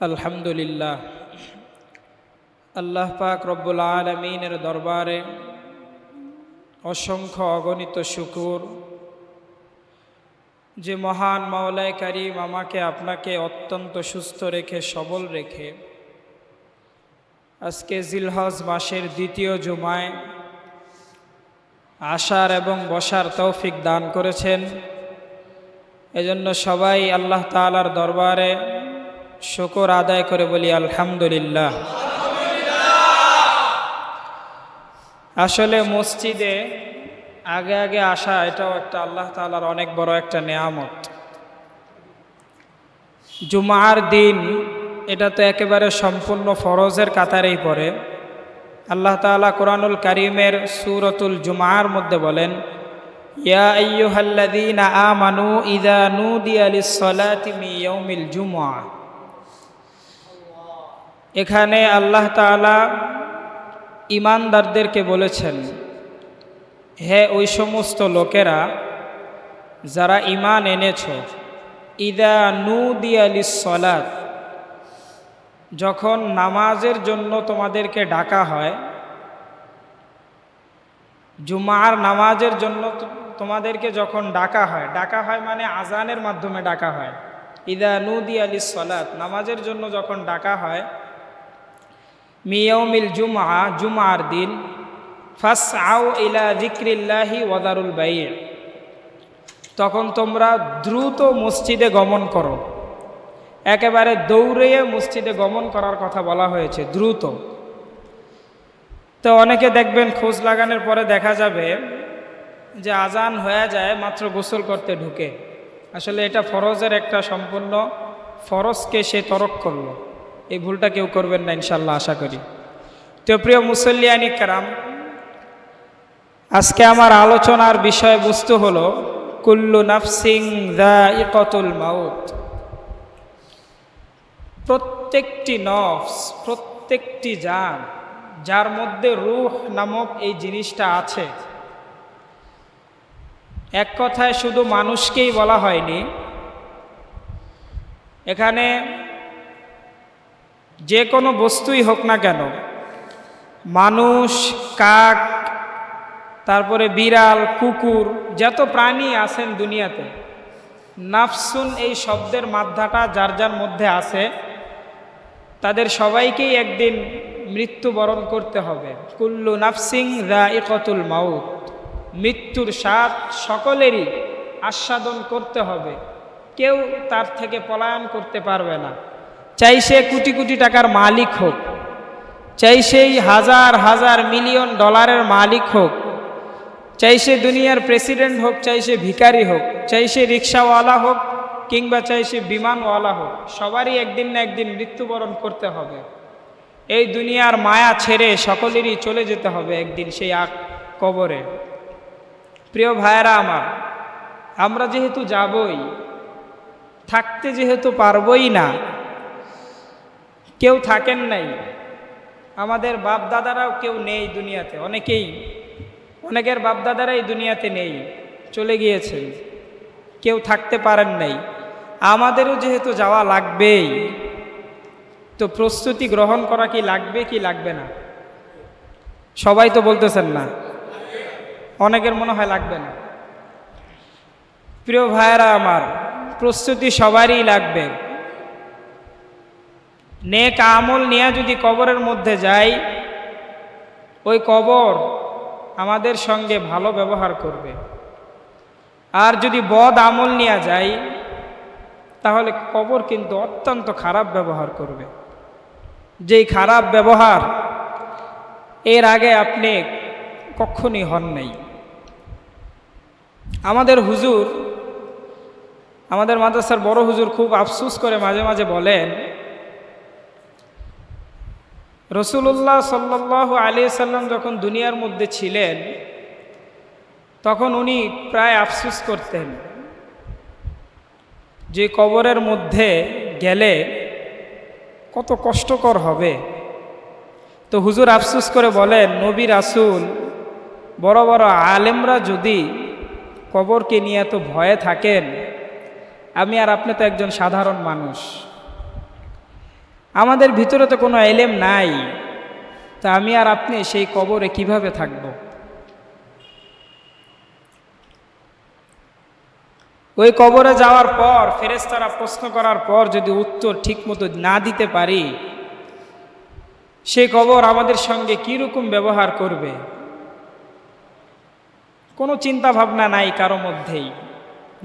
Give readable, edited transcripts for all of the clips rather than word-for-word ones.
আলহামদুলিল্লাহ, আল্লাহ পাক রব্বুল আলামিনের দরবারে অসংখ্য অগণিত শুকর যে মহান মাওলায়ে কারীম আমাকে আপনাকে অত্যন্ত সুস্থ রেখে সবল রেখে আজকে জিলহজ মাসের দ্বিতীয় জুমায় আসার এবং বসার তৌফিক দান করেছেন। এজন্য সবাই আল্লাহ তাআলার দরবারে শুকর আদায় করে বলি আলহামদুলিল্লাহ। আসলে মসজিদে আগে আগে আসা এটাও একটা আল্লাহ তাআলার অনেক বড় একটা নেয়ামত। জুমার দিন এটা তো একেবারে সম্পূর্ণ ফরজের কাতারেই পড়ে। আল্লাহ তাআলা কোরআনুল কারীমের সূরাতুল জুমার মধ্যে বলেন, ইয়া আইয়ুহাল্লাযীনা আমানু ইযা নুদিয়া লিস-সালাতি মিন ইয়াউমিল জুমআহ। এখানে আল্লাহ তাআলা ঈমানদারদেরকে বলেছেন, হে ওই সমস্ত লোকেরা যারা ঈমান এনেছ, ইযা নুদিয়া লিস-সালাত, যখন নামাজের জন্য তোমাদেরকে ডাকা হয়, জুমার নামাজের জন্য তোমাদেরকে যখন ডাকা হয় মানে আজানের মাধ্যমে ডাকা হয়। ইযা নুদিয়া লিস-সালাত, নামাজের জন্য যখন ডাকা হয়, মিন ইয়াউমিল জুমআহ, জুমার দিন, ফাসআউ ইলা যিকরিল্লাহি ওয়া যারুল বাই', তখন তোমরা দ্রুত মসজিদে গমন করো। একেবারে দৌড়ে মসজিদে গমন করার কথা বলা হয়েছে, দ্রুত। তো অনেকে দেখবেন খোঁজ লাগানোর পরে দেখা যাবে যে আজান হয়ে যায় মাত্র গোসল করতে ঢুকে। আসলে এটা ফরজের একটা সম্পূর্ণ ফরজকে সে তরক করলো। এই ভুলটা কেউ করবেন না ইনশাল্লাহ, আশা করি। তো প্রিয় মুসল্লিয়ানি কেরাম, আজকে আমার আলোচনার বিষয়বস্তু হলো কুল্লু নাফসিন যায়িকাতুল মাউত। প্রত্যেকটি নফস, প্রত্যেকটি জান, যার মধ্যে রূহ নামক এই জিনিসটা আছে, এক কথায় শুধু মানুষকেই বলা হয়নি, এখানে যে কোনো বস্তুই হোক না কেন, মানুষ, কাক, তারপরে বিড়াল, কুকুর, যত প্রাণী আছেন দুনিয়াতে, নাফসুন এই শব্দের মাত্রাটা যার যার মধ্যে আছে, তাদের সবাইকেই একদিন মৃত্যুবরণ করতে হবে। কুল্লু নাফসিন যায়িকাতুল মাউত, মৃত্যুর স্বাদ সকলেরই আস্বাদন করতে হবে। কেউ তার থেকে পলায়ন করতে পারবে না। চাই সে কোটি কোটি টাকার মালিক হোক, চাই সেই হাজার হাজার মিলিয়ন ডলারের মালিক হোক, চাই সে দুনিয়ার প্রেসিডেন্ট হোক, চাই সে ভিখারি হোক, চাই সে রিক্সাওয়ালা হোক কিংবা চাই সে বিমানওয়ালা হোক, সবারই একদিন না একদিন মৃত্যুবরণ করতে হবে। এই দুনিয়ার মায়া ছেড়ে সকলেরই চলে যেতে হবে একদিন সেই কবরে। প্রিয় ভাইয়েরা আমার, আমরা যেহেতু যাবই, থাকতে যেহেতু পারবই না, কেউ থাকেন নাই, আমাদের বাপ দাদারাও কেউ নেই দুনিয়াতে, অনেকের বাপ দাদারাই দুনিয়াতে নেই, চলে গিয়েছেন, কেউ থাকতে পারেন নাই। আমাদেরও যেহেতু যাওয়া লাগবেই, তো প্রস্তুতি গ্রহণ করা কি লাগবে কি লাগবে না? সবাই তো বলতেছেন না, অনেকের মনে হয় লাগবে না। প্রিয় ভাইয়েরা আমার, প্রস্তুতি সবারই লাগবে। নেক আমল নিয়ে যদি কবরের মধ্যে যাই, ওই কবর আমাদের সঙ্গে ভালো ব্যবহার করবে। আর যদি বদ আমল নিয়ে যাই, তাহলে কবর কিন্তু অত্যন্ত খারাপ ব্যবহার করবে। যেই খারাপ ব্যবহার এর আগে আপনি কখনই হন নাই। আমাদের হুজুর, আমাদের মাদ্রাসার বড় হুজুর খুব আফসোস করে মাঝে মাঝে বলেন, রাসূলুল্লাহ সাল্লাল্লাহু আলাইহি সাল্লাম যখন দুনিয়ার মধ্যে ছিলেন, তখন উনি প্রায় আফসোস করতেন যে কবরের মধ্যে গেলে কত কষ্টকর হবে। তো হুজুর আফসোস করে বলেন, নবী রাসূল, বড় বড় আলেমরা যদি কবরকে নিয়ে এত ভয়ে থাকেন, আমি আর আপনি তো একজন সাধারণ মানুষ। আমাদের ভিতরে তো কোনো এলেম নাই, তা আমি আর আপনি সেই কবরে কিভাবে থাকব? ওই কবরে যাওয়ার পর ফেরেশতারা প্রশ্ন করার পর যদি উত্তর ঠিকমতো না দিতে পারি, সেই কবর আমাদের সঙ্গে কীরকম ব্যবহার করবে? কোনো চিন্তা ভাবনা নাই কারো মধ্যেই।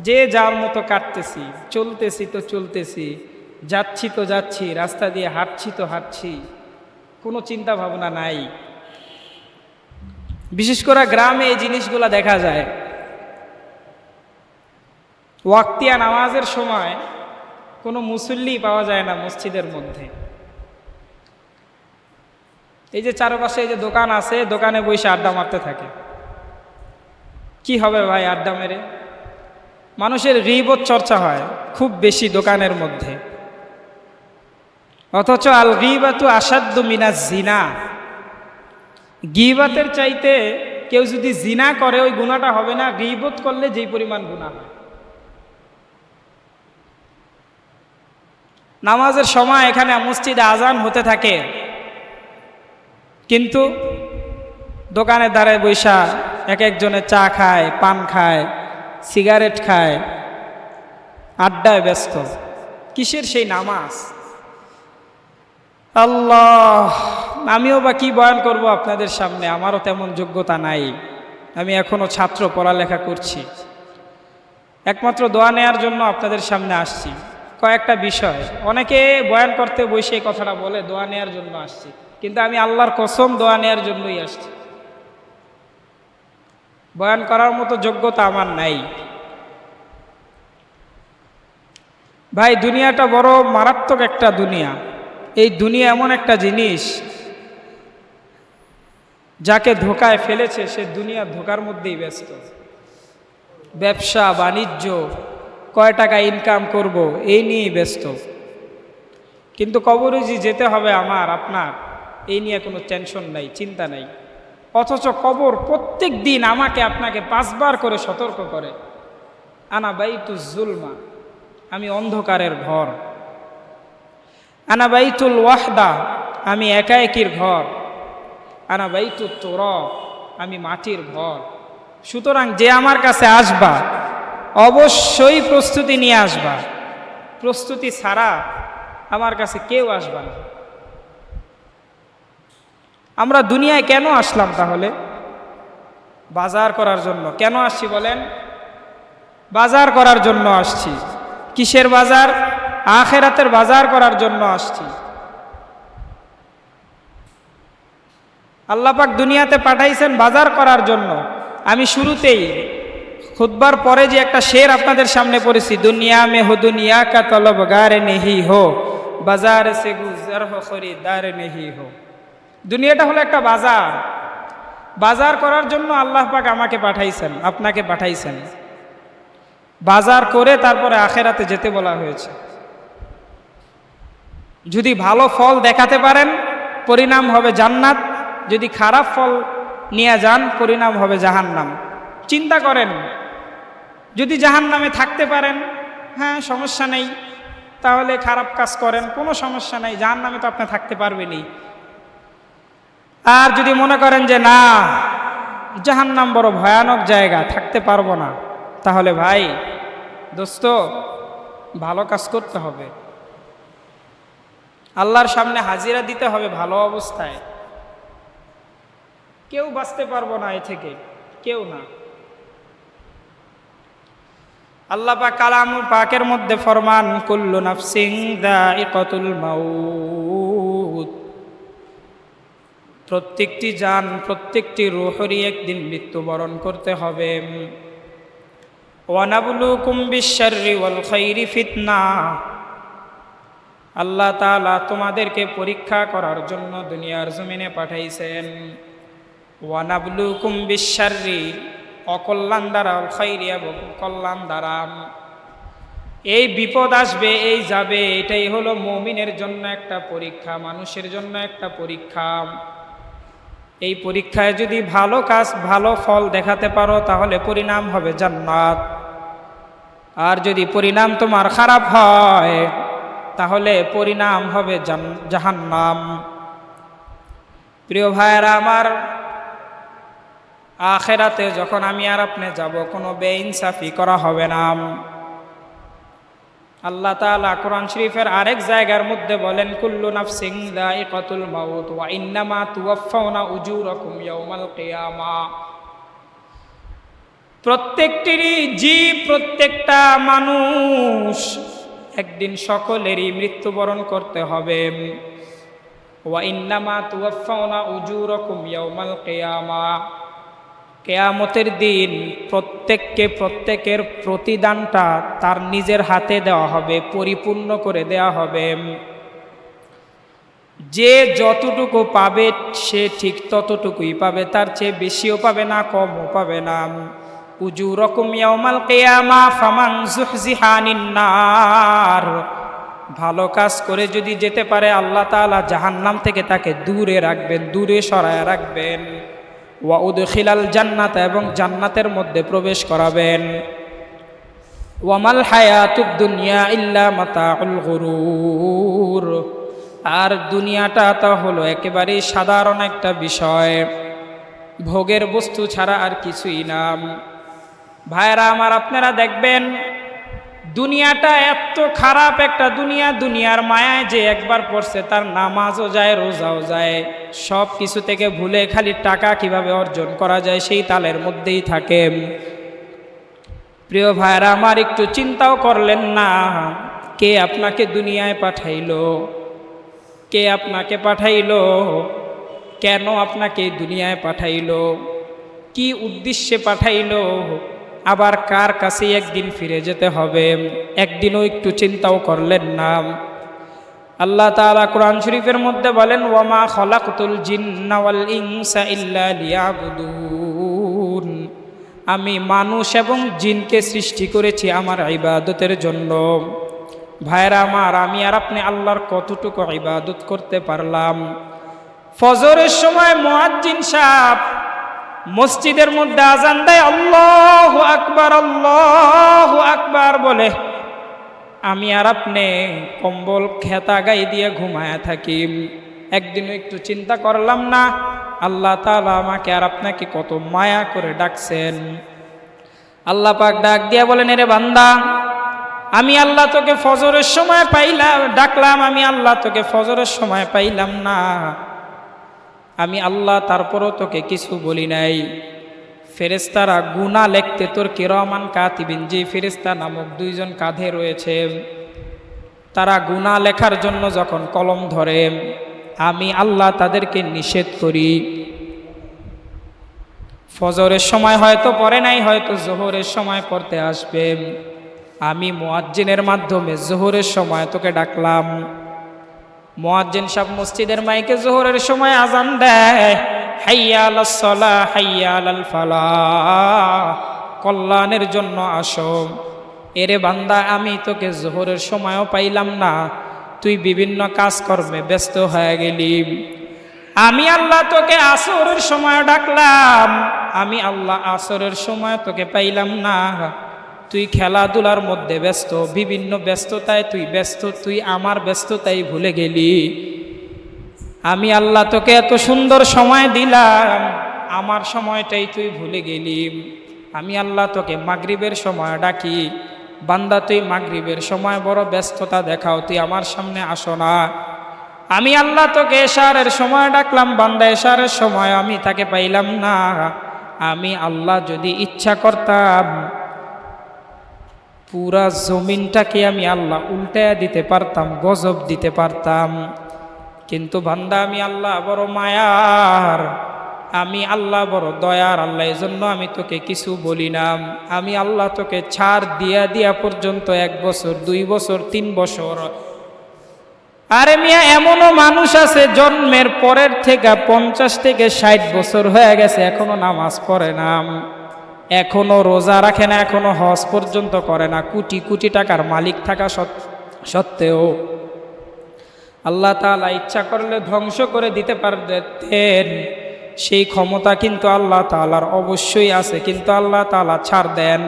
যে যার মতো কাটতেছি, চলতেছি তো চলতেছি, যাচ্ছি তো যাচ্ছি, রাস্তা দিয়ে হাঁটছি তো হাঁটছি, কোনো চিন্তা ভাবনা নাই। বিশেষ করে গ্রামে এই জিনিসগুলো দেখা যায়। ওয়াক্তিয়া নামাজের সময় কোনো মুসল্লি পাওয়া যায় না মসজিদের মধ্যে। এই যে চারপাশে এই যে দোকান আছে, দোকানে বসে আড্ডা মারতে থাকে। কি হবে ভাই আড্ডা মেরে? মানুষের গীবত চর্চা হয় খুব বেশি দোকানের মধ্যে, অথচ আল গীবাতু আসাদ্দু মিনাজ জিনা। গীবাতের চাইতে কেউ যদি জিনা করে ওই গুনাহটা হবে না গীবত করলে যেই পরিমাণ গুনাহ হয়। নামাজের সময় এখানে মসজিদে আজান হতে থাকে, কিন্তু দোকানের ধারে বৈশা এক একজনে চা খায়, পান খায়, সিগারেট খায়, আড্ডায় ব্যস্ত। কিসের সেই নামাজ? আল্লাহ, আমিও বা কি বয়ান করব আপনাদের সামনে? আমারও তেমন যোগ্যতা নাই। আমি এখনো ছাত্র, পড়ালেখা করছি। একমাত্র দোয়া নেয়ার জন্য আপনাদের সামনে আসছি। কয়েকটা বিষয়, অনেকে বয়ান করতে বসে এই কথাটা বলে দোয়া নেয়ার জন্য আসছি, কিন্তু আমি আল্লাহর কসম দোয়া নেয়ার জন্যই আসছি। বয়ান করার মতো যোগ্যতা আমার নাই। ভাই, দুনিয়াটা বড় মারাত্মক একটা দুনিয়া। এই দুনিয়া এমন একটা জিনিস, যাকে ধোকায় ফেলেছে সে দুনিয়া ধোকার মধ্যেই ব্যস্ত। ব্যবসা বাণিজ্য, কয় টাকা ইনকাম করব, এই নিয়েই ব্যস্ত। কিন্তু কবরে যে যেতে হবে আমার আপনার, এই নিয়ে কোনো টেনশন নাই, চিন্তা নাই। অথচ কবর প্রত্যেক দিন আমাকে আপনাকে 5 বার করে সতর্ক করে, আনা বাইতুজ জুলমা, আমি অন্ধকারের ঘর। আনা বাইতুল ওয়াহদা, আমি একা একির ঘর। আনা বাইতুত তুরাব, আমি মাটির ঘর। সুতরাং যে আমার কাছে আসবা অবশ্যই প্রস্তুতি নিয়ে আসবা। প্রস্তুতি ছাড়া আমার কাছে কেউ আসবা না। আমরা দুনিয়ায় কেন আসলাম তাহলে? বাজার করার জন্য। কেন আসছি বলেন? বাজার করার জন্য আসছি। কিসের বাজার? আখিরাতের বাজার করার জন্য আসছি। আল্লাহ পাক দুনিয়াতে পাঠাইছেন বাজার করার জন্য। আমি শুরুতেই খুতবার পরে যে একটা শের আপনাদের সামনে পড়েছি, দুনিয়া মে হো দুনিয়া কা তলব গারে নেহি হো, বাজার সে গুজর হো খরিদার নেহি হো। দুনিয়াটা হলো একটা বাজার। বাজার করার জন্য আল্লাহ পাক আমাকে পাঠাইছেন, আপনাকে পাঠাইছেন। বাজার করে তারপরে আখিরাতে যেতে বলা হয়েছে। যদি ভালো ফল দেখাতে পারেন পরিণাম হবে জান্নাত, যদি খারাপ ফল নিয়ে যান পরিণাম হবে জাহান্নাম। চিন্তা করেন, যদি জাহান্নামে থাকতে পারেন, হ্যাঁ সমস্যা নেই, তাহলে খারাপ কাজ করেন, কোনো সমস্যা নেই, জাহান্নামে তো আপনি থাকতে পারবেনই। আর যদি মনে করেন যে না, জাহান্নাম বড় ভয়ানক জায়গা, থাকতে পারবো না, তাহলে ভাই দোস্ত ভালো কাজ করতে হবে, আল্লাহর সামনে হাজিরা দিতে হবে ভালো অবস্থায়। কেউ বাঁচতে পারবো না এ থেকে, কেউ না। আল্লাহ পাক কালামুল পাকের মধ্যে ফরমান, কুল্লু নাফসিন যায়িকাতুল মাউত, প্রত্যেকটি জান, প্রত্যেকটি রূহেরই একদিন মৃত্যুবরণ করতে হবে। ওয়া নাবলুকুম বিশ-শাররি ওয়াল খাইরি ফিতনা, আল্লাহ তাআলা তোমাদেরকে পরীক্ষা করার জন্য দুনিয়ার জমিনে পাঠাইছেন। ওয়া নাবলুকুম বিশ-শাররি, অকল্যাণ দ্বারা, ওয়াল খাইরি, এবং কল্যাণ দ্বারা। এই বিপদ আসবে, এই যাবে, এটাই হলো মুমিনের জন্য একটা পরীক্ষা, মানুষের জন্য একটা পরীক্ষা। এই পরীক্ষায় যদি ভালো কাজ, ভালো ফল দেখাতে পারো তাহলে পরিণাম হবে জান্নাত। আর যদি পরিণাম তোমার খারাপ হয় তাহলে পরিণাম হবে জাহান্নাম। প্রিয় ভাইয়েরা আমার, আখেরাতে যখন আমি আর আপনি যাব, কোনো বেইনসাফি করা হবে না। আল্লাহ তাআলা কোরআন শরীফের আরেক জায়গার মধ্যে বলেন, কুল্লু নাফসিন যায়িকাতুল মাউত ওয়া ইন্নামা তুওয়াফাউনা উজুরাকুম ইয়াউমাল কিয়ামাহ। প্রত্যেকটিরই জীব, প্রত্যেকটা মানুষ একদিন সকলেরই মৃত্যুবরণ করতে হবে। ওয়া ইন্নামা তুওয়াফাউনা উজুরাকুম ইয়াউমাল কিয়ামাহ। কিয়ামতের দিন প্রত্যেকের প্রতিদানটা তার নিজের হাতে দেওয়া হবে, পরিপূর্ণ করে দেওয়া হবে। যে যতটুকু পাবে সে ঠিক ততটুকুই পাবে, তার চেয়ে বেশিও পাবে না, কমও পাবে না। উজুরাকুম ইয়াউমাল কিয়ামাহ ফামান যুহজিহা আনিন নার। ভালো কাজ করে যদি যেতে পারে, আল্লাহ তাআলা জাহান্নাম থেকে তাকে দূরে রাখবেন, দূরে সরায় রাখবেন। ওয়া উদখিলাল জান্নাত, এবং জান্নাতের মধ্যে প্রবেশ করাবেন। ওয়ামাল হায়াতুদ দুনিয়া ইল্লা মাতাউল গুরুর। আর দুনিয়াটা তা হলো একেবারেই সাধারণ একটা বিষয়, ভোগের বস্তু ছাড়া আর কিছুই না। ভাইরা আমার, আপনারা দেখবেন দুনিয়াটা এত খারাপ একটা দুনিয়া, দুনিয়ার মায়ায় যে একবার পড়ছে তার নামাজও যায়, রোজাও যায়, সব কিছু থেকে ভুলে খালি টাকা কিভাবে অর্জন করা যায় সেই তালের মধ্যেই থাকে। প্রিয় ভাইরা আমার, একটু চিন্তাও করলেন না, কে আপনাকে দুনিয়ায় পাঠাইলো? কে আপনাকে পাঠাইলো? কেন আপনাকে দুনিয়ায় পাঠাইলো? কি উদ্দেশ্যে পাঠাইলো? আবার কার কাছে একদিন ফিরে যেতে হবে? একদিনও একটু চিন্তাও করলেন না। আল্লাহ তাআলা কোরআন শরীফের মধ্যে বলেন, ওয়ামা খলাকতুল জিন্না ওয়াল ইনসা ইল্লা লিয়াবুদুন। আমি মানুষ এবং জিনকে সৃষ্টি করেছি আমার ইবাদতের জন্য। ভাইরা আমার, আমি আর আপনি আল্লাহর কতটুকু ইবাদত করতে পারলাম? ফজরের সময় মুয়াজ্জিন সাহেব মসজিদের মধ্যে আজান দেয়, আল্লাহু আকবার, আল্লাহু আকবার বলে, আমি আর আপনি কম্বল খেতা গায়ে দিয়ে ঘুমায়া থাকি। একদিনও একটু চিন্তা করলাম না আল্লাহ তাআলা আমাকে আর আপনাকে কত মায়া করে ডাকছেন? আল্লাহ পাক ডাক দিয়া বলেন, এরে বান্দা, আমি আল্লাহ তোকে ফজরের সময় পাইলাম, ডাকলাম, আমি আল্লাহ তোকে ফজরের সময় পাইলাম না। আমি আল্লাহ তারপরও তোকে কিছু বলি নাই। ফেরেশতারা গুনাহ লিখতে তোর কিরামান কাতিবিন, যে ফেরেশতা নামক দুইজন কাঁধে রয়েছে, তারা গুনাহ লেখার জন্য যখন কলম ধরে, আমি আল্লাহ তাদেরকে নিষেধ করি। ফজরের সময় হয়তো পড়ে নাই, হয়তো জোহরের সময় পড়তে আসবে, আমি মুয়াজ্জিনের মাধ্যমে জোহরের সময় তোকে ডাকলাম। মুয়াজ্জিন সাহেব মসজিদের মাইকে জোহরের সময় আজান দেয়, হাইয়া আলাস সালাহ, হাইয়া আলাল ফালাহ, কল্যাণের জন্য আসো। এরে বান্দা, আমি তোকে জোহরের সময়ও পাইলাম না, তুই বিভিন্ন কাজকর্মে ব্যস্ত হয়ে গেলি। আমি আল্লাহ তোকে আসরের সময় ডাকলাম, আমি আল্লাহ আসরের সময় তোকে পাইলাম না, তুই খেলাধুলার মধ্যে ব্যস্ত, বিভিন্ন ব্যস্ততায় তুই ব্যস্ত, তুই আমার ব্যস্ততাই ভুলে গেলি। আমি আল্লাহ তোকে এত সুন্দর সময় দিলাম, আমার সময়টাই তুই ভুলে গেলি। আমি আল্লাহ তোকে মাগরিবের সময় ডাকি, বান্দা তুই মাগরিবের সময় বড় ব্যস্ততা দেখাও, তুই আমার সামনে আসো না। আমি আল্লাহ তোকে এশারের সময় ডাকলাম, বান্দা এশারের সময় আমি তাকে পাইলাম না। আমি আল্লাহ যদি ইচ্ছা করতাম, পুরা জমিনটাকে আমি আল্লাহ উল্টায়া দিতে পারতাম, গজব দিতে পারতাম। কিন্তু বান্দা, আমি আল্লাহ বড় মায়ার, আমি আল্লাহ বড় দয়ার আল্লাহ, এজন্য আমি তোকে কিছু বলি না। আমি আল্লাহ তোকে ছাড় দিয়া পর্যন্ত 1 বছর, 2 বছর, 3 বছর। আরে মিয়া, এমনও মানুষ আছে জন্মের পরের থেকে 50 থেকে 60 বছর হয়ে গেছে, এখনো নামাজ পড়ে না, এখনো রোজা রাখে না, এখনো হজ পর্যন্ত করে না, কোটি কোটি টাকার মালিক থাকা সত্ত্বেও। আল্লাহ তাআলা ইচ্ছা করলে ধ্বংস করে দিতে পারতেন, সেই ক্ষমতা কিন্তু আল্লাহ তাআলার অবশ্যই আছে, কিন্তু আল্লাহ তাআলা ছাড় দেন।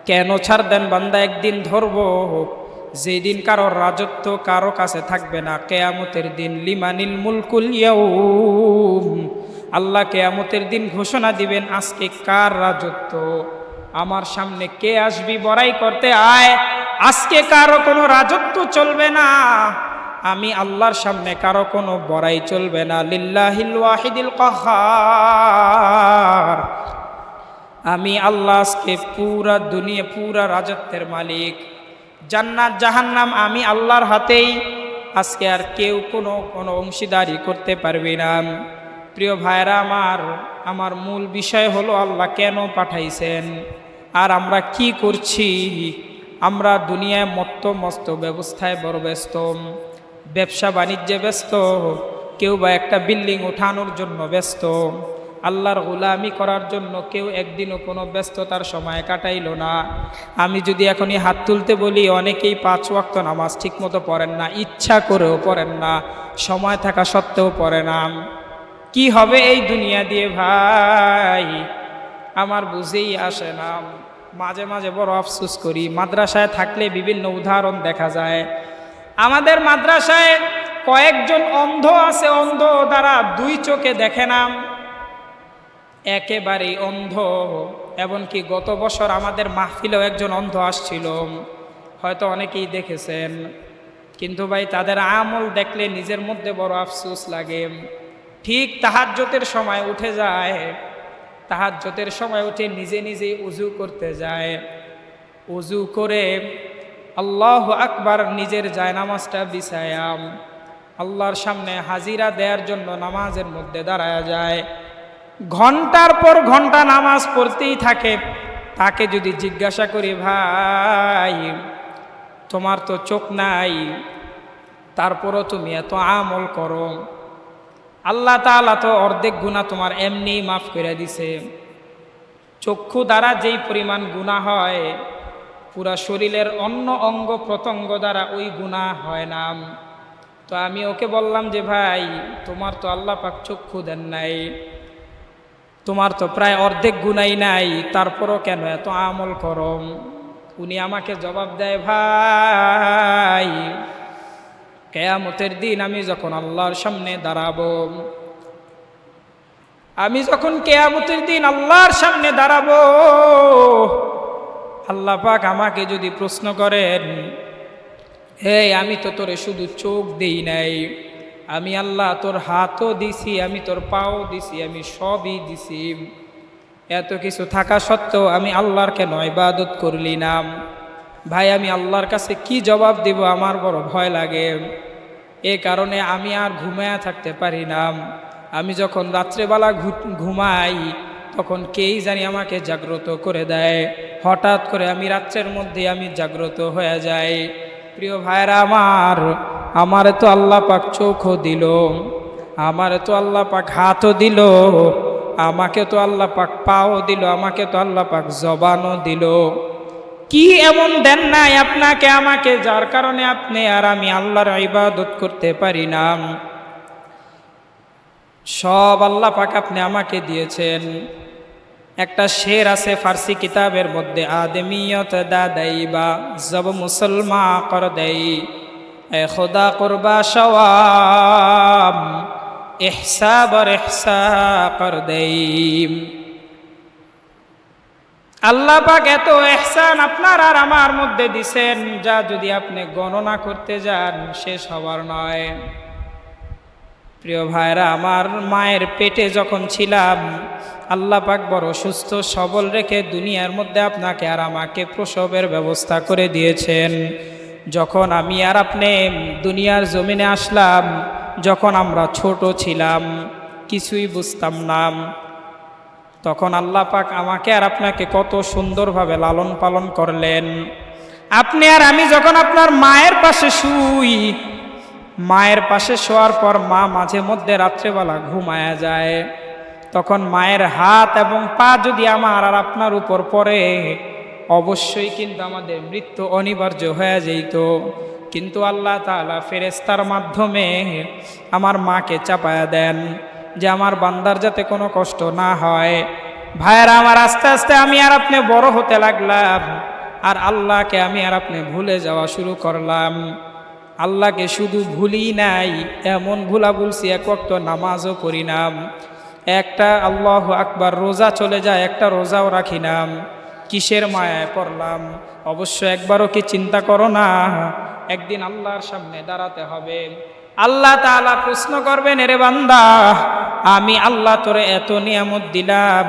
কেন ছাড় দেন? বান্দা একদিন ধরবো, যেদিন কারোর রাজত্ব কারো কাছে থাকবে না, কিয়ামতের দিন। লিমানিল মুলকুল ইয়াউম, আল্লাহ কিয়ামতের দিন ঘোষণা দিবেন আজকে কার রাজত্ব, আমার সামনে কে আসবি বড়াই করতে আয়। আজকে কারো কোনো রাজত্ব চলবে না, আমি আল্লাহর সামনে কারো কোনো বড়াই চলবে না। লিল্লাহিল ওয়াহিদিল কাহ্হার, আমি আল্লাহ আজকে পুরা দুনিয়া পুরা রাজত্বের মালিক। জান্নাত জাহান্নাম আমি আল্লাহর হাতেই, আজকে আর কেউ কোনো অংশীদারি করতে পারবে না। প্রিয় ভাইরা আমার মূল বিষয় হলো আল্লাহ কেন পাঠাইছেন আর আমরা কি করছি। আমরা দুনিয়ায় মস্ত ব্যবস্থায় বড় ব্যস্ত, ব্যবসা বাণিজ্যে ব্যস্ত, কেউ বা একটা বিল্ডিং ওঠানোর জন্য ব্যস্ত, আল্লাহর গোলামি করার জন্য কেউ একদিনও কোনো ব্যস্ততার সময় কাটাইল না। আমি যদি এখনই হাত তুলতে বলি, অনেকেই 5 ওয়াক্ত নামাজ ঠিকমতো পড়েন না, ইচ্ছা করেও পড়েন না, সময় থাকা সত্ত্বেও পড়ে না। কি হবে এই দুনিয়া দিয়ে ভাই, আমার বুঝেই আসে না। মাঝে মাঝে বড় আফসোস করি, মাদ্রাসায় থাকলে বিভিন্ন উদাহরণ দেখা যায়। আমাদের মাদ্রাসায় কয়েকজন অন্ধ আছে, অন্ধ দ্বারা 2 চোখে দেখে না, একেবারেই অন্ধ। এমনকি গত বছর আমাদের মাহফিলেও একজন অন্ধ আসছিল, হয়তো অনেকেই দেখেছেন। কিন্তু ভাই তাদের আমল দেখলে নিজের মধ্যে বড় আফসোস লাগে। ঠিক তাহাজ্জুদের সময় উঠে যায়, তাহাজ্জুদের সময় উঠে নিজে নিজেই উজু করতে যায়, উজু করে আল্লাহু আকবার নিজের জায়নামাজটা বিছায়া আল্লাহর সামনে হাজিরা দেওয়ার জন্য নামাজের মধ্যে দাঁড়ায়া যায়। ঘন্টার পর ঘন্টা নামাজ পড়তেই থাকে। তাকে যদি জিজ্ঞাসা করি, ভাই তোমার তো চোখ নাই, তারপরও তুমি এত আমল করো, আল্লাহ তাআলা তো অর্ধেক গুনাহ তোমার এমনি মাফ করে দিছে। চক্ষু দ্বারা যেই পরিমাণ গুনাহ হয়, পুরা শরীরের অন্য অঙ্গ প্রত্যঙ্গ দ্বারা ওই গুনাহ হয় না। তো আমি ওকে বললাম যে ভাই তোমার তো আল্লাহ পাক চক্ষু দেন নাই, তোমার তো প্রায় অর্ধেক গুনাই নাই, তারপরও কেন এত আমল করো। উনি আমাকে জবাব দেয়, ভাই কিয়ামতের দিন আমি যখন আল্লাহর সামনে দাঁড়াবো, আমি যখন কিয়ামতের দিন আল্লাহর সামনে দাঁড়াবো, আল্লাহ পাক আমাকে যদি প্রশ্ন করেন, হে আমি তো তোরে শুধু চোখ দেই নাই, আমি আল্লাহ তোর হাতও দিছি, আমি তোর পাও দিছি, আমি সবই দিছি, এত কিছু থাকা সত্ত্বেও আমি আল্লাহর কেন ইবাদত করলি না? ভাই আমি আল্লাহর কাছে কি জবাব দিব, আমার বড় ভয় লাগে। এ কারণে আমি আর ঘুমায়া থাকতে পারি না। আমি যখন রাত্রেবেলা ঘুমাই, তখন কেই জানি আমাকে জাগ্রত করে দেয়। হঠাৎ করে আমি রাত্রের মধ্যে আমি জাগ্রত হয়ে যাই। প্রিয় ভাইরা আমার তো আল্লাহ পাক চোখও দিল, আমার তো আল্লাহ পাক হাতও দিল, আমাকে তো আল্লাহ পাক পাও দিল, আমাকে তো আল্লাহ পাক জবানও দিল। কি এমন দেন নাই আপনাকে আমাকে, যার কারণে আপনি আর আমি আল্লাহর ইবাদত করতে পারি না? সব আল্লাহ পাক আপনি আমাকে দিয়েছেন। একটা শের আছে ফার্সি কিতাবের মধ্যে, আদমিয়ত দাদাই বা জব মুসলমা কর দেই, এ খোদা কুরবা সওয়াব ইহসাব আর ইহসা কর দেই। আল্লাহ পাক এত ইহসান আপনার আর আমার মধ্যে দিছেন, যা যদি আপনি গণনা করতে যান শেষ হবার নয়। প্রিয় ভাইরা আমার মায়ের পেটে যখন ছিলাম, আল্লাহ পাক বড় সুস্থ সবল রেখে দুনিয়ার মধ্যে আপনাকে আর আমাকে প্রসবের ব্যবস্থা করে দিয়েছেন। যখন আমি আর আপনি দুনিয়ার জমিনে আসলাম, যখন আমরা ছোট ছিলাম, কিছুই বুঝতাম না, তখন আল্লাহ পাক আমাকে আর আপনাকে কত সুন্দরভাবে লালন পালন করলেন। আপনি আর আমি যখন আপনার মায়ের পাশে শুই, মায়ের পাশে শোয়ার পর মা মাঝে মধ্যে রাত্রেবেলা ঘুমায়া যায়, তখন মায়ের হাত এবং পা যদি আমার আর আপনার উপর পড়ে, অবশ্যই কিন্তু আমাদের মৃত্যু অনিবার্য হয়ে যেত। কিন্তু আল্লাহ তাআলা ফেরেশতার মাধ্যমে আমার মাকে চাপায়া দেন, যে আমার বান্দার যাতে কোনো কষ্ট না হয়। ভাইয়েরা আমার, আস্তে আস্তে আমি আর আপনি বড় হতে লাগলাম। আর আল্লাহকে আমি আর আপনি ভুলে যাওয়া শুরু করলাম। আল্লাহকে শুধু ভুলি নাই, এমন ভুলা ভুলছি এক ওয়াক্ত নামাজও পড়ি না, একটা আল্লাহু আকবার রোজা চলে যায়, একটা রোজাও রাখি না। কিসের মায়ায় পড়লাম? অবশ্য একবারও কি চিন্তা করো না, একদিন আল্লাহর সামনে দাঁড়াতে হবে। আল্লাহ তাআলা প্রশ্ন করবেন, এরে বান্দা, আমি আল্লাহ তোরে এত নিয়ামত দিলাম,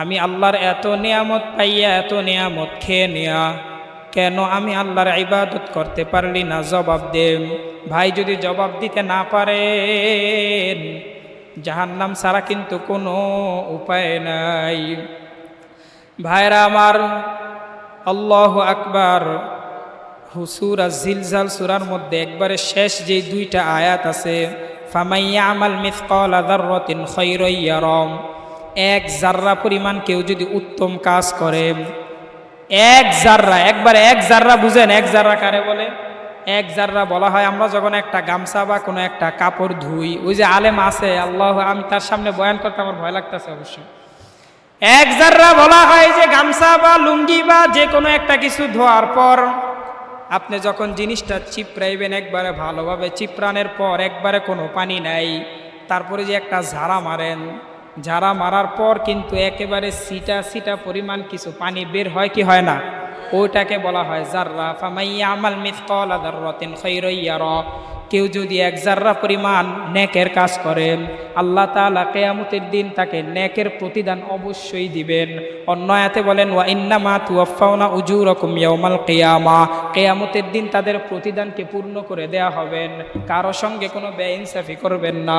আমি আল্লাহর এত নিয়ামত পাইয়া, এত নিয়ামত খেয়ে নেয়া, কেন আমি আল্লাহর ইবাদত করতে পারলি না? জবাব দেন। ভাই যদি জবাব দিতে না পারেন, জাহান্নাম ছাড়া কিন্তু কোনো উপায় নাই। ভাইরা আমার, আল্লাহু আকবার। সূরা জিলজাল সূরার মধ্যে একবারে শেষ যে দুইটা আয়াত আছে, ফামান ইয়ামাল মিসকালা যাররাতিন খায়রান ইয়ারা, এক জাররা পরিমাণ কেউ যদি উত্তম কাজ করে, এক জাররা, একবারে এক জাররা, বুঝেন এক জাররা কারে বলে? এক জাররা বলা হয় আমরা যখন একটা গামছা বা কোনো একটা কাপড় ধুই, ওই যে আলেম আছে, আল্লাহ, আমি তার সামনে বয়ান করতে আমার ভয় লাগতেছে অবশ্যই। এক জাররা বলা হয় যে গামছা বা লুঙ্গি বা যে কোনো একটা কিছু ধোয়ার পর আপনি যখন জিনিসটা চিপড়াইবেন, একবারে ভালোভাবে চিপড়ানোর পর একবারে কোনো পানি নাই, তারপরে যে একটা ঝাড়া মারেন, ঝাড়া মারার পর কিন্তু একেবারে সিটা সিটা পরিমাণ কিছু পানি বের হয় কি হয় না? ওইটাকে বলা হয় জাররা। ফামান ইয়ামাল মিসকালা যাররাতিন খায়রান ইয়ারা, কেউ যদি এক জাররা পরিমাণ নেকের কাজ করেন, আল্লাহ তাআলা কিয়ামতের দিন তাকে নেকের প্রতিদান অবশ্যই দিবেন। অন্য আয়াতে বলেন, ওয়া ইন্নামা তুওয়াফাউনা উজুরাকুম ইয়াউমাল কিয়ামা, কিয়ামতের দিন তাদের প্রতিদানকে পূর্ণ করে দেয়া হবেন, কারো সঙ্গে কোনো বেইনসাফি করবেন না।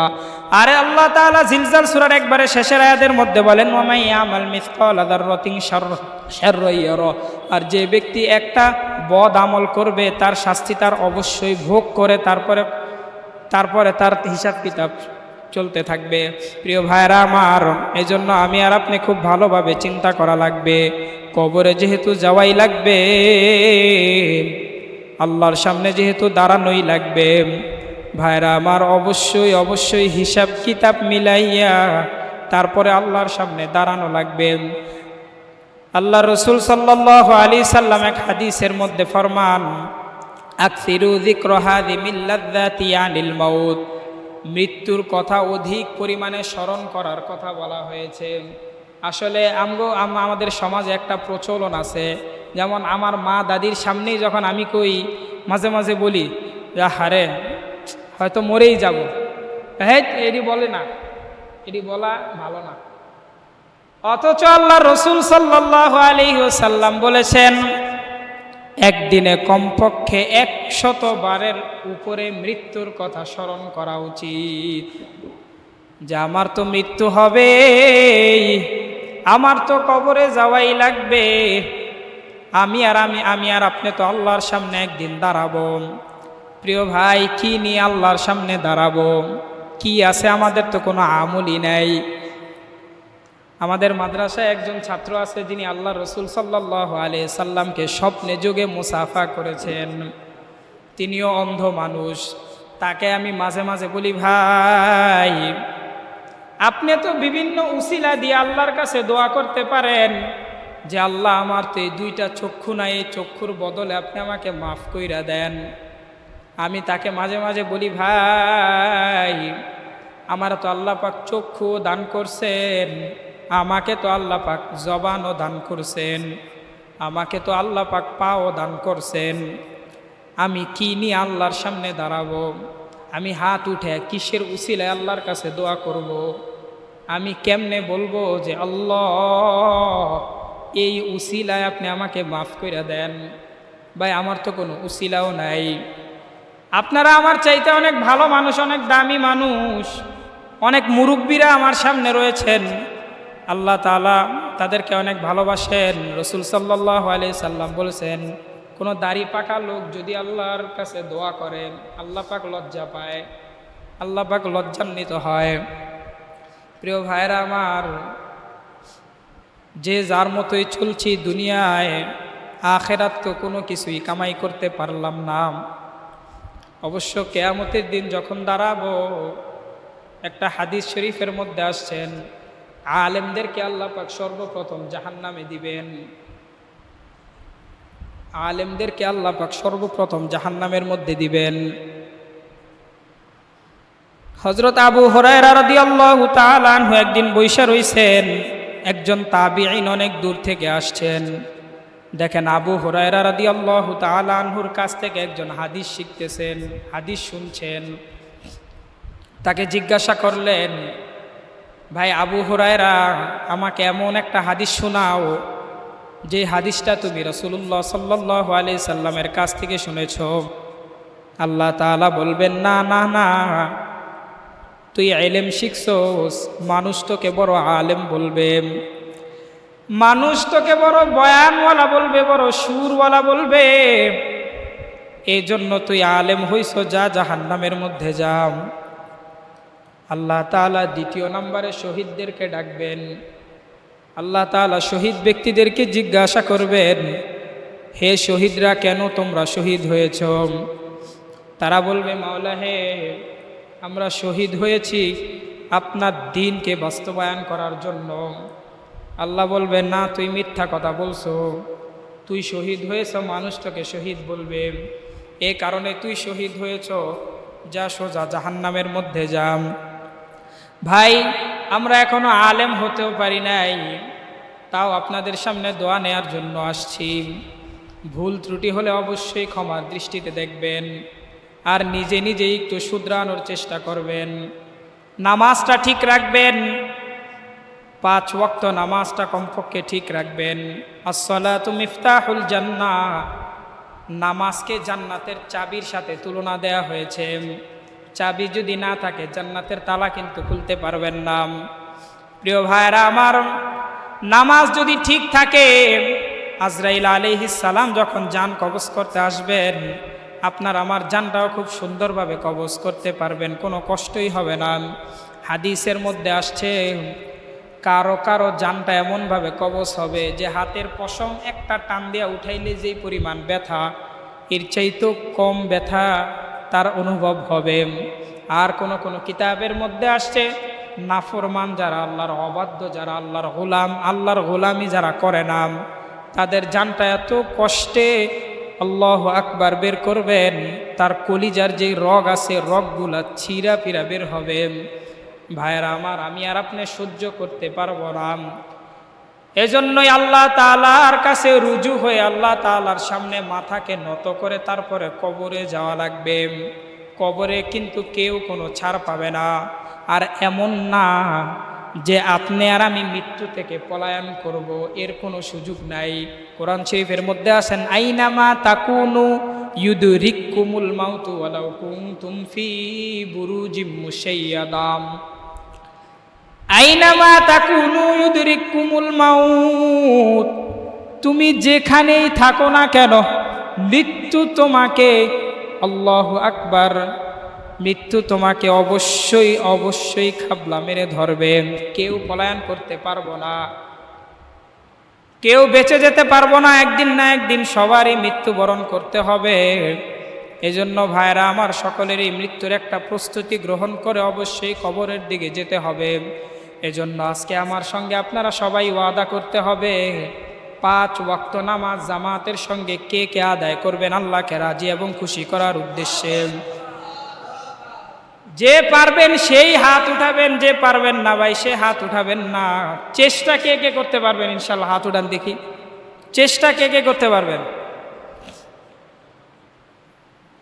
আরে আল্লাহ তাআলা জিলজাল সূরার একবারে শেষের আয়াতের মধ্যে বলেন, ওয়া মান ইয়ামাল মিসকালা যাররাতিন শাররান ইয়ারা, আর যে ব্যক্তি একটা বদ আমল করবে তার শাস্তি তার অবশ্যই ভোগ করে তারপরে তার হিসাব কিতাব চলতে থাকবে। প্রিয় ভাইরা আমার, এই জন্য আমি আর আপনি খুব ভালোভাবে চিন্তা করা লাগবে। কবরে যেহেতু যাওয়াই লাগবে, আল্লাহর সামনে যেহেতু দাঁড়ানোই লাগবে, ভাইরা আমার, অবশ্যই অবশ্যই হিসাব কিতাব মিলাইয়া তারপরে আল্লাহর সামনে দাঁড়ানো লাগবে। আল্লাহ রসুল সাল্লাল্লাহু আলাইহি সাল্লাম এক হাদিসের মধ্যে ফরমান, আকসিরু যিকরা হাযি মিন লাযযাতি আনিল মাউত, মৃত্যুর কথা অধিক পরিমাণে স্মরণ করার কথা বলা হয়েছে। আসলে আমাদের সমাজে একটা প্রচলন আছে, যেমন আমার মা দাদির সামনেই যখন আমি কই, মাঝে মাঝে বলি, হারে হয়তো মরেই যাব, হ্যাঁ এটি বলে না, এটি বলা ভালো না। অথচ আল্লাহ রসুল সাল্লাল্লাহু আলাইহি ওয়াসাল্লাম বলেছেন, একদিনে কমপক্ষে 100 বারের উপরে মৃত্যুর কথা স্মরণ করা উচিত, যে আমার তো মৃত্যু হবে, আমার তো কবরে যাওয়াই লাগবে, আমি আর আপনি তো আল্লাহর সামনে একদিন দাঁড়াবো। প্রিয় ভাই, কি নিয়ে আল্লাহর সামনে দাঁড়াবো? কি আছে? আমাদের তো কোনো আমলই নাই। আমাদের মাদ্রাসায় একজন ছাত্র আছে, যিনি আল্লাহ রসুল সাল্লাল্লাহু আলাইহি সাল্লামকে স্বপ্নে যোগে মুসাফা করেছেন। তিনিও অন্ধ মানুষ। তাকে আমি মাঝে মাঝে বলি, ভাই আপনি তো বিভিন্ন উসিলা দিয়ে আল্লাহর কাছে দোয়া করতে পারেন যে আল্লাহ, আমার তো এই 2টা চক্ষু নাই, এই চক্ষুর বদলে আপনি আমাকে মাফ কইরা দেন। আমি তাকে মাঝে মাঝে বলি, ভাই আমার তো আল্লাহ পাক চক্ষু দান করছেন, আমাকে তো আল্লাহ পাক জবানও দান করছেন, আমাকে তো আল্লাহ পাক পাও দান করছেন, আমি কি নিয়ে আল্লাহর সামনে দাঁড়াবো? আমি হাত উঠে কিসের উসিলায় আল্লাহর কাছে দোয়া করব? আমি কেমনে বলবো যে আল্লাহ এই উসিলায় আপনি আমাকে মাফ করে দেন? ভাই আমার তো কোনো উসিলাও নাই। আপনারা আমার চাইতে অনেক ভালো মানুষ, অনেক দামি মানুষ, অনেক মুরব্বীরা আমার সামনে রয়েছেন, আল্লাহ তাআলা তাদেরকে অনেক ভালোবাসেন। রসুল সাল্লাল্লাহু আলাইহি সাল্লাম বলেছেন, কোনো দাড়ি পাকা লোক যদি আল্লাহর কাছে দোয়া করে, আল্লাহ পাক লজ্জা পায়, আল্লাহ পাক লজ্জান্বিত হয়। প্রিয় ভাইরা আমার, যে যার মতোই চলছি দুনিয়ায়, আখেরাত তো কোনো কিছুই কামাই করতে পারলাম না। অবশ্য কিয়ামতের দিন যখন দাঁড়াবো, একটা হাদিস শরীফের মধ্যে আসছেন, আলেমদেরকে আল্লাহ পাক সর্বপ্রথম জাহান্নামে দিবেন। আলেমদেরকে আল্লাহ পাক সর্বপ্রথম জাহান্নামের মধ্যে দিবেন। হযরত আবু হুরায়রা রাদিয়াল্লাহু তাআলা আনহু একদিন বইসা রইছেন, একজন তাবিঈন অনেক দূর থেকে আসছেন। দেখেন আবু হুরায়রা রাদিয়াল্লাহু তাআলা আনহুর কাছ থেকে একজন হাদিস শিখতেছেন, হাদিস শুনছেন। তাকে জিজ্ঞাসা করলেন, ভাই আবু হুরায়রা, আমাকে এমন একটা হাদিস শোনাও যে হাদিসটা তুমি রাসূলুল্লাহ সাল্লাল্লাহু আলাইহি সাল্লামের কাছ থেকে শুনেছ। আল্লাহ তাআলা বলবেন, না না না, তুই ইলম শিখছস, মানুষ তোকে বড় আলেম বলবে, মানুষ তোকে বড় বয়ানওয়ালা বলবে, বড় সুরওয়ালা বলবে, এই জন্য তুই আলেম হইছ, যা জাহান্নামের মধ্যে যা। আল্লাহ তাআলা দ্বিতীয় নম্বরে শহীদদেরকে ডাকবেন। আল্লাহ তাআলা শহীদ ব্যক্তিদেরকে জিজ্ঞাসা করবেন, হে শহীদরা, কেন তোমরা শহীদ হয়েছ? তারা বলবে, মাওলা হে, আমরা শহীদ হয়েছি আপনার দ্বীনকে বাস্তবায়ন করার জন্য। আল্লাহ বলবে, না, তুই মিথ্যা কথা বলছো, তুই শহীদ হয়েছ, মানুষ তোকে শহীদ বলবে, এ কারণে তুই শহীদ হয়েছ, যা সোজা জাহান্নামের মধ্যে যাম। ভাই, আমরা এখনো আলেম হতেও পারি নাই, তাও আপনাদের সামনে দোয়া নেয়ার জন্য আসছি। ভুল ত্রুটি হলে অবশ্যই ক্ষমার দৃষ্টিতে দেখবেন, আর নিজে নিজেই একটু শুধরানোর চেষ্টা করবেন। নামাজটা ঠিক রাখবেন, 5 ওয়াক্ত নামাজটা কমপক্ষে ঠিক রাখবেন। আসসালাতু মিফতাহুল জান্নাহ, নামাজকে জান্নাতের চাবির সাথে তুলনা দেয়া হয়েছে। চাবি যদি না থাকে, জান্নাতের তালা কিন্তু খুলতে পারবেন না। প্রিয় ভাইরা আমার, নামাজ যদি ঠিক থাকে, আজরাইল আলাইহিস সালাম যখন জান কবজ করতে আসবেন, আপনার আমার জানটাও খুব সুন্দরভাবে কবজ করতে পারবেন, কোনো কষ্টই হবে না। হাদিসের মধ্যে আসছে, কারো কারো জানটা এমনভাবে কবজ হবে যে হাতের পশম একটা টান দিয়া উঠাইলে যেই পরিমাণ ব্যথা, এর চাইতেও কম ব্যথা তার অনুভব হবে। আর কোন কোন কিতাবের মধ্যে আসছে, নাফরমান যারা, আল্লাহর অবাধ্য যারা, আল্লাহর গোলামি যারা করে না, তাদের জানটা এত কষ্টে আল্লাহু আকবার বের করবেন, তার কলিজার যে রগ আছে, রগগুলা ছিঁড়া ফিরা বের হবে। ভাইয়েরা আমার, আমি আর আপনি সহ্য করতে পারবো না। এজন্যই আল্লাহ তাআলার কাছে রুজু হয়ে আল্লাহ তাআলার সামনে মাথাকে নত করে তারপরে কবরে যাওয়া লাগবে। কবরে কিন্তু কেউ কোনো ছাড় পাবে না। আর এমন না যে আপনি আর আমি মৃত্যু থেকে পলায়ন করব, এর কোনো সুযোগ নাই। কোরআন শরীফের মধ্যে আছেন, আইনামা তাকুনু ইউদরিকুমুল মাউতু ওয়ালাউ কুনতুম ফি বুরুজিম মুশাইয়াদাম। আইনামা তাকুনু ইউদরিকুমুল মাউত, তুমি যেখানেই থাকো না কেন, মৃত্যু তোমাকে, আল্লাহু আকবার, মৃত্যু তোমাকে অবশ্যই অবশ্যই খাবলা মেরে ধরবে। কেউ পলায়ন করতে পারবো না, কেউ বেঁচে যেতে পারবো না। একদিন না একদিন সবারই মৃত্যুবরণ করতে হবে। এজন্য ভাইরা আমার, সকলেরই মৃত্যুর একটা প্রস্তুতি গ্রহণ করে অবশ্যই কবরের দিকে যেতে হবে। এজন্য আজকে আমার সঙ্গে আপনারা সবাই ওয়াদা করতে হবে, 5 ওয়াক্ত নামাজ জামাতের সঙ্গে কে কে আদায় করবেন আল্লাহকে রাজি এবং খুশি করার উদ্দেশ্যে। যে পারবেন সেই হাত উঠাবেন, যে পারবেন না ভাই সে হাত উঠাবেন না। চেষ্টা কে কে করতে পারবেন ইনশাল্লাহ? হাত উঠান দেখি। চেষ্টা কে কে করতে পারবেন?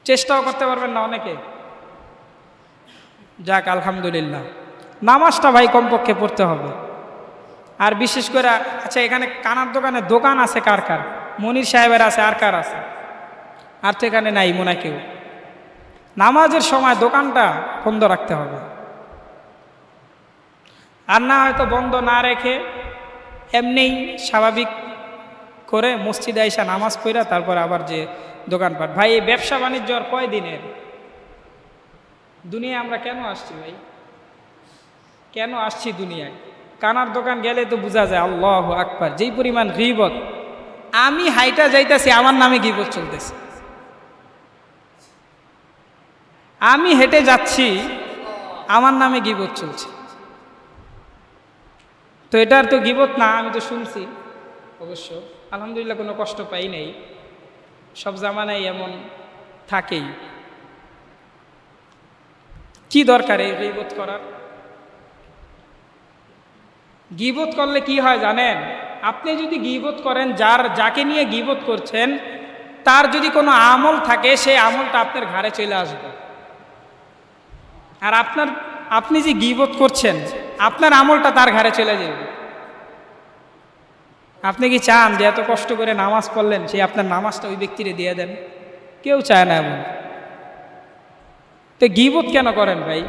চেষ্টাও করতে পারবেন না অনেকে। যাক, আলহামদুলিল্লাহ। নামাজটা ভাই কমপক্ষে পড়তে হবে। আর বিশেষ করে, আচ্ছা, এখানে কানার দোকান আছে কার কার? মনির সাহেবের আছে, আর কার আছে? আর তো এখানে নাই মনে কেউ। নামাজের সময় দোকানটা বন্ধ রাখতে হবে। আর না হয়তো বন্ধ না রেখে এমনিই স্বাভাবিক করে মসজিদে আইসা নামাজ পড়া তারপর আবার যে দোকানপাট। ভাই, এই ব্যবসা বাণিজ্য আর কয় দিনের? দুনিয়ায় আমরা কেন আসছি ভাই? কেন আসছি দুনিয়ায়? কানার দোকান গেলে তো বোঝা যায় আল্লাহু আকবার, যেই পরিমাণ গীবত। আমি হাইটা যাইতেছি, আমার নামে গীবত চলতেছে। আমি হেঁটে যাচ্ছি, আমার নামে গীবত চলছে। তো এটার তো গীবত না, আমি তো শুনছি অবশ্য, আলহামদুলিল্লাহ কোনো কষ্ট পাই নাই। সব জামানায় এমন থাকেই। কি দরকার এই গীবত করার? গীবত করলে কি হয় জানেন? আপনি যদি গীবত করেন, যাকে নিয়ে গীবত করছেন তার যদি কোনো আমল থাকে, সেই আমলটা আপনার ঘাড়ে চলে আসবে। আর আপনি যে গীবত করছেন, আপনার আমলটা তার ঘাড়ে চলে যাবে। আপনি কি চান যে এত কষ্ট করে নামাজ পড়লেন, সেই আপনার নামাজটা ওই ব্যক্তিরে দিয়ে দেন? কেউ চায় না এমন। তো গীবত কেন করেন ভাই?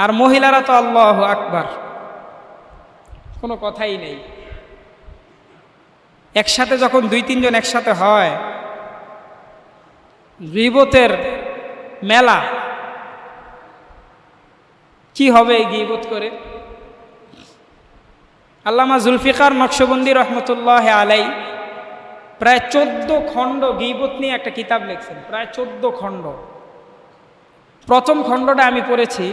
আর মহিলারা তো আল্লাহু আকবার, কোনো কথাই নেই। একসাথে যখন 2-3 জন একসাথে হয়, গীবতের মেলা। কি হবে এই গীবত করে? আল্লামা জুলফিকার নকশবন্দি রহমতুল্লাহ আলাই প্রায় 14 খণ্ড গীবত নিয়ে একটা কিতাব লিখছেন, প্রায় 14 খণ্ড। প্রথম খণ্ডটা আমি পড়েছি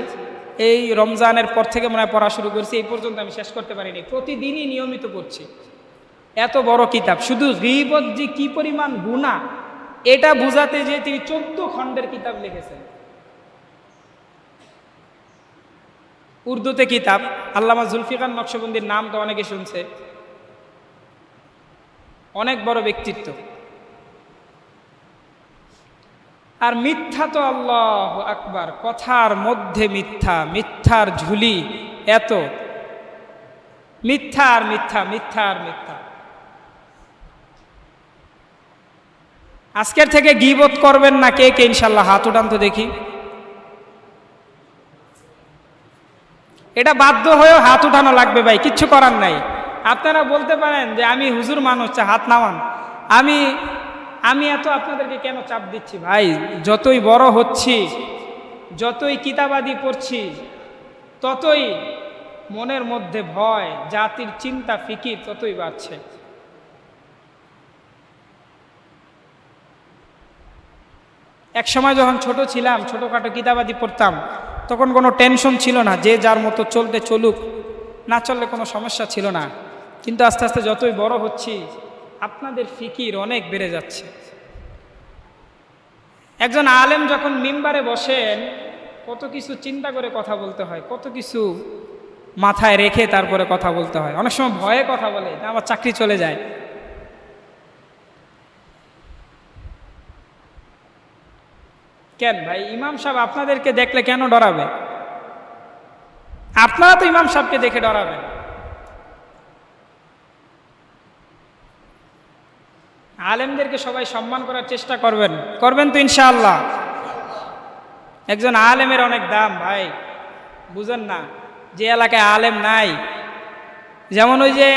এই রমজানের পর থেকে মনে হয় পড়া শুরু করেছি, এই পর্যন্ত আমি শেষ করতে পারিনি। প্রতিদিনই নিয়মিত পড়ছি। এত বড় কিতাব, শুধু গীবত যে কি পরিমাণ গুনাহ এটা বুঝাতে যে তিনি 14 খণ্ডের কিতাব লিখেছেন। উর্দুতে কিতাব। আল্লামা জুলফিকার নকশবন্দির নাম তো অনেকে শুনছে, অনেক বড় ব্যক্তিত্ব। আর মিথ্যা তো আল্লাহু আকবার, কথার মধ্যে মিথ্যা, মিথ্যার ঝুলি এত, মিথ্যা আর মিথ্যা, মিথ্যা আর মিথ্যা। আজকের থেকে গীবত করবেন না কে কে ইনশাল্লাহ? হাত উঠান তো দেখি। এটা বাধ্য হয়েও হাত উঠানো লাগবে ভাই, কিচ্ছু করার নাই। আপনারা বলতে পারেন যে আমি হুজুর মানুষ, হাত নামান। আমি এত আপনাদেরকে কেন চাপ দিচ্ছি ভাই? যতই বড় হচ্ছি, যতই কিতাবাদি পড়ছি, ততই মনের মধ্যে ভয়, জাতির চিন্তা ফিকির ততই বাড়ছে। এক সময় যখন ছোট ছিলাম, ছোটোখাটো কিতাবাদি পড়তাম, তখন কোনো টেনশন ছিল না, যে যার মতো চলতে চলুক, না চললে কোনো সমস্যা ছিল না। কিন্তু আস্তে আস্তে যতই বড় হচ্ছি, আপনাদের ফিকির অনেক বেড়ে যাচ্ছে। একজন আলেম যখন মিম্বারে বসেন, কত কিছু চিন্তা করে কথা বলতে হয়, কত কিছু মাথায় রেখে তারপরে কথা বলতে হয়। অনেক সময় ভয়ে কথা বলে, আমার চাকরি চলে যায়। কেন ভাই? ইমাম সাহেব আপনাদেরকে দেখলে কেন ডরাবে? আপনারা তো ইমাম সাহেবকে দেখে ডরাবেন। আলেমদেরকে সবাই সম্মান করার চেষ্টা করবেন তো ইনশাআল্লাহ। একজন আলেমের অনেক দাম ভাই, বুঝেন না? যে এলাকায় আলেম নাই, যেমন ওই যে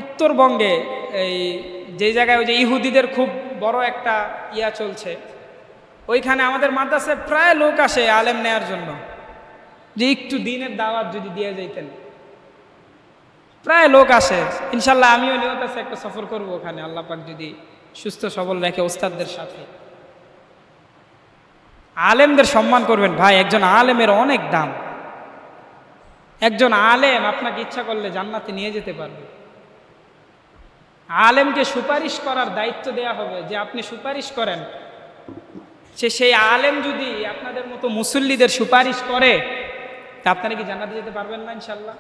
উত্তরবঙ্গে এই যে জায়গায় ওই যে ইহুদিদের খুব বড় একটা ইয়া চলছে, ওইখানে আমাদের মাদ্রাসায় প্রায় লোক আসে আলেম নেয়ার জন্য, যে একটু দিনের দাওয়াত যদি দিয়ে যাইতেন। প্রায় লোক আসে। ইনশাল্লাহ আমিও নিয়ত আছে একটা সফর করবো ওখানে, আল্লাহ পাক যদি সুস্থ সবল রেখে, ওস্তাদদের সাথে। আলেমদের সম্মান করবেন ভাই, একজন আলেমের অনেক দাম। একজন আলেম আপনাকে ইচ্ছা করলে জান্নাতে নিয়ে যেতে পারবে। আলেমকে সুপারিশ করার দায়িত্ব দেয়া হবে, যে আপনি সুপারিশ করেন। সেই আলেম যদি আপনাদের মতো মুসল্লিদের সুপারিশ করে, তা আপনারা কি জান্নাতে যেতে পারবেন না ইনশাল্লাহ?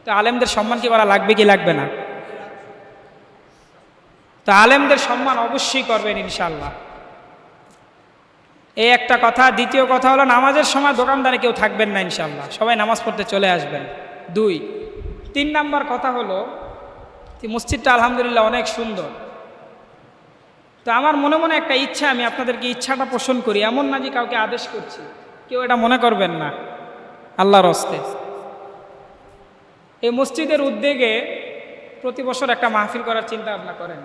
তো আলেমদের সম্মান কি করা লাগবে কি লাগবে না? তো আলেমদের সম্মান অবশ্যই করবেন ইনশাল্লাহ। এই একটা কথা। দ্বিতীয় কথা হলো, নামাজের সময় দোকানদারে কেউ থাকবেন না ইনশাল্লাহ, সবাই নামাজ পড়তে চলে আসবেন। 2, 3 নাম্বার কথা হলো, মসজিদটা আলহামদুলিল্লাহ অনেক সুন্দর। তো আমার মনে মনে একটা ইচ্ছা, আমি আপনাদেরকে ইচ্ছাটা পোষণ করি, এমন না যে কাউকে আদেশ করছি, কেউ এটা মনে করবেন না, আল্লাহর হস্তে। এই মসজিদের উদ্যোগে প্রতি বছর একটা মাহফিল করার চিন্তা ভাবনা করেন,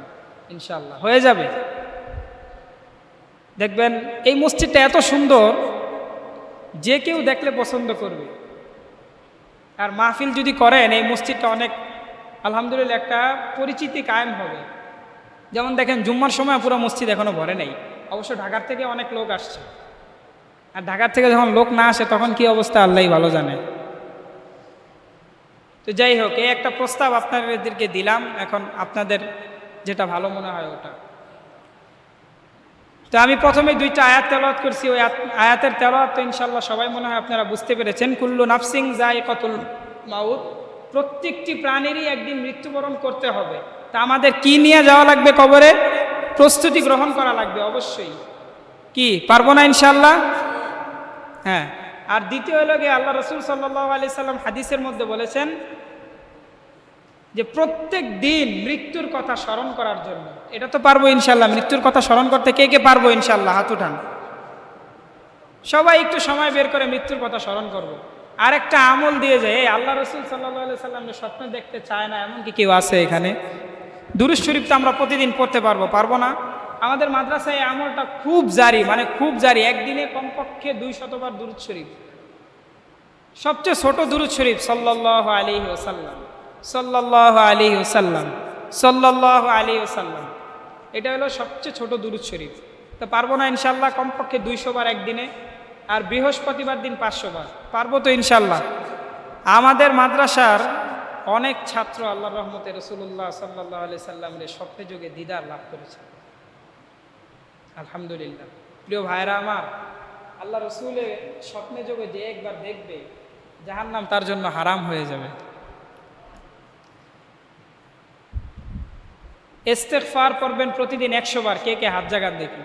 ইনশাআল্লাহ হয়ে যাবে। দেখবেন এই মসজিদটা এত সুন্দর, যে কেউ দেখলে পছন্দ করবে। আর মাহফিল যদি করেন, এই মসজিদটা অনেক আলহামদুলিল্লাহ একটা পরিচিতি কায়েম হবে। যেমন দেখেন জুম্মার সময় পুরো মসজিদ এখনো ভরে নেই। অবশ্য ঢাকার থেকে অনেক লোক আসছে, আর ঢাকার থেকে যখন লোক না আসে তখন কি অবস্থা আল্লাহই ভালো জানে। তো যাই হোক, এই একটা প্রস্তাব আপনাদেরকে দিলাম। এখন আপনাদের যেটা ভালো মনে হয় ওটা। তো আমি প্রথমে 2টা আয়াত তেলাওয়াত করছি, ওই আয়াতের তেলাওয়াত তো ইনশাআল্লাহ সবাই মনে হয় আপনারা বুঝতে পেরেছেন। কুল্লু নাফসিং যায়িকাতুল মাউত, প্রত্যেকটি প্রাণীরই একদিন মৃত্যুবরণ করতে হবে। তা আমাদের কি নিয়ে যাওয়া লাগবে কবরে? প্রস্তুতি গ্রহণ করা লাগবে অবশ্যই। কি পারবো না ইনশাআল্লাহ? হ্যাঁ। আর দ্বিতীয় হলো গিয়ে আল্লাহ রসুল সাল্লাল্লাহু আলাইহি সাল্লাম হাদিসের মধ্যে বলেছেন যে প্রত্যেক দিন মৃত্যুর কথা স্মরণ করার জন্য। এটা তো পারবো ইনশাল্লাহ, মৃত্যুর কথা স্মরণ করতে কে কে পারবো ইনশাল্লাহ? হাত উঠান। সবাই একটু সময় বের করে মৃত্যুর কথা স্মরণ করবো। আর একটা আমল দিয়ে যায়, এই আল্লাহ রসুল সাল্লাল্লাহু আলাইহি সাল্লাম স্বপ্ন দেখতে চায় না এমন কি কেউ আছে এখানে? দুরূদ শরীফ তো আমরা প্রতিদিন পড়তে পারবো না? আমাদের মাদ্রাসায় এই আমলটা খুব জারি, মানে খুব জারি। একদিনে কমপক্ষে 200 বার দুরূদ শরীফ। সবচেয়ে ছোট দুরূদ শরীফ সাল্লাল্লাহু আলাইহি ওয়াসাল্লাম, সাল্লাল্লাহু আলাইহি ওয়াসাল্লাম, সাল্লাল্লাহু আলাইহি ওয়াসাল্লাম, এটা হলো সবচেয়ে ছোট দুরূদ শরীফ। তো পারবো না ইনশাল্লাহ? কমপক্ষে 200 বার একদিনে। আর বৃহস্পতিবার দিন 500 বার। পারবো তো ইনশাল্লাহ? আমাদের মাদ্রাসার অনেক ছাত্র আল্লাহর রহমতে রাসূলুল্লাহ সাল্লাল্লাহু আলাইহি সাল্লামের স্বপ্নে যোগে দিদার লাভ করেছে, আলহামদুলিল্লাহ। প্রিয় ভাইরা আমার, আল্লাহ রসুলের স্বপ্নে যোগে যে একবার দেখবে, জাহান্নাম তার জন্য হারাম হয়ে যাবে। ইস্তেগফার করবেন প্রতিদিন 100 বার। কে কে হাত জাগান দেখি?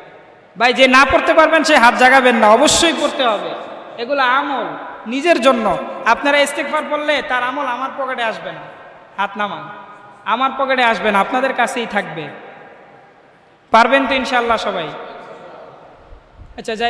ভাই, যে না পড়তে পারবেন সে হাত জাগাবেন না, অবশ্যই পড়তে হবে। এগুলো আমল নিজের জন্য। আপনারা ইস্তেগফার পড়লে তার আমল আমার পকেটে আসবে না। হাত নামান। আমার পকেটে আসবে না, আপনাদের কাছেই থাকবে। পারবেন তো ইনশাআল্লাহ সবাই? আচ্ছা, যাই